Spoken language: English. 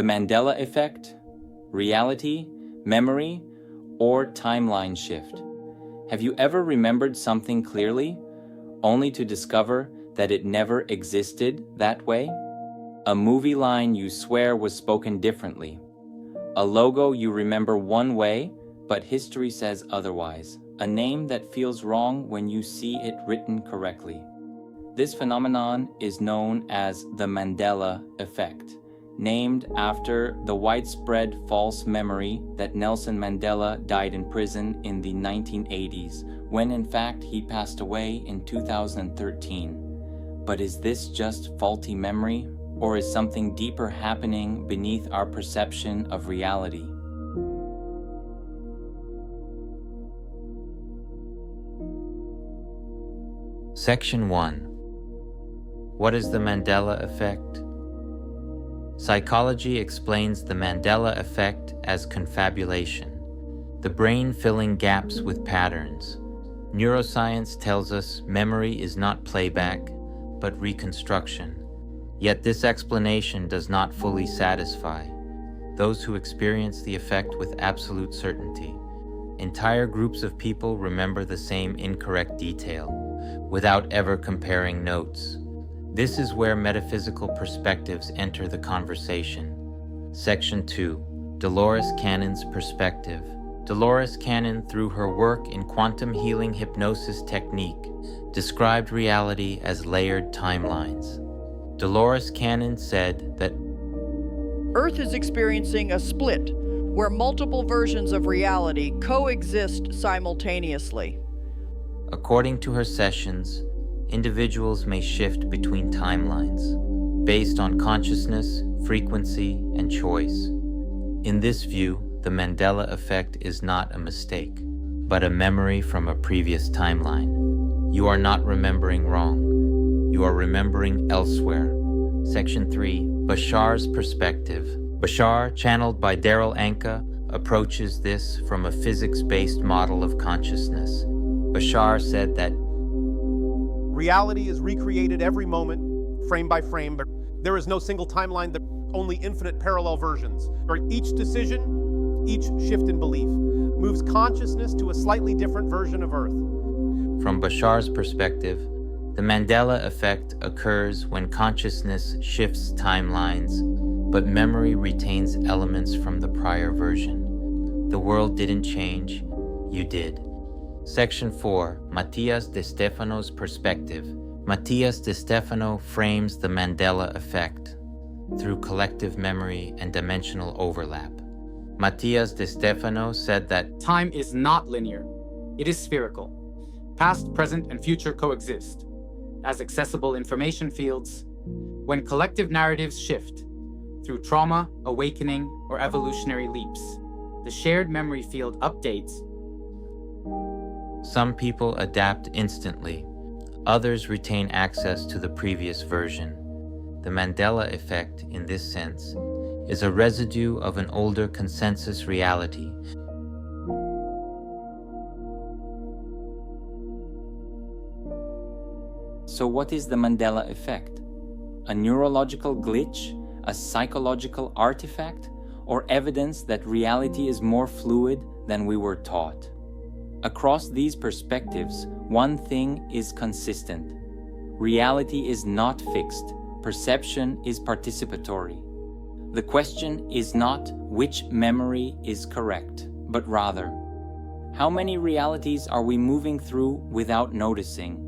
Mandela Effect, reality, memory, or timeline shift? Have you ever remembered something clearly, only to discover that it never existed that way? A movie line you swear was spoken differently. A logo you remember one way, but history says otherwise. A name that feels wrong when you see it written correctly. This phenomenon is known as the Mandela Effect, named after the widespread false memory that Nelson Mandela died in prison in the 1980s, when in fact he passed away in 2013. But is this just faulty memory, or is something deeper happening beneath our perception of reality? Section 1. What is the Mandela Effect? Psychology explains the Mandela Effect as confabulation, the brain filling gaps with patterns. Neuroscience tells us memory is not playback, but reconstruction. Yet this explanation does not fully satisfy those who experience the effect with absolute certainty. Entire groups of people remember the same incorrect detail, without ever comparing notes. This is where metaphysical perspectives enter the conversation. Section 2. Dolores Cannon's perspective. Dolores Cannon, through her work in quantum healing hypnosis technique, described reality as layered timelines. Dolores Cannon said that Earth is experiencing a split where multiple versions of reality coexist simultaneously. according to her sessions, individuals may shift between timelines based on consciousness, frequency, and choice. In this view, the Mandela Effect is not a mistake, but a memory from a previous timeline. You are not remembering wrong. You are remembering elsewhere. Section 3. Bashar's perspective. Bashar, channeled by Daryl Anka, approaches this from a physics-based model of consciousness. Bashar said that reality is recreated every moment, frame by frame, but there is no single timeline, there are only infinite parallel versions. Each decision, each shift in belief, moves consciousness to a slightly different version of Earth. From Bashar's perspective, the Mandela Effect occurs when consciousness shifts timelines, but memory retains elements from the prior version. The world didn't change, you did. Section 4. Matías de Stefano's perspective. Matías de Stefano frames the Mandela Effect through collective memory and dimensional overlap. Matías de Stefano said that time is not linear. It is spherical. Past, present, and future coexist as accessible information fields. When collective narratives shift through trauma, awakening, or evolutionary leaps, the shared memory field updates. some people adapt instantly, others retain access to the previous version. The Mandela Effect, in this sense, is a residue of an older consensus reality. So what is the Mandela Effect? A neurological glitch? A psychological artifact? Or evidence that reality is more fluid than we were taught? Across these perspectives, one thing is consistent. Reality is not fixed. Perception is participatory. The question is not which memory is correct, but rather, how many realities are we moving through without noticing?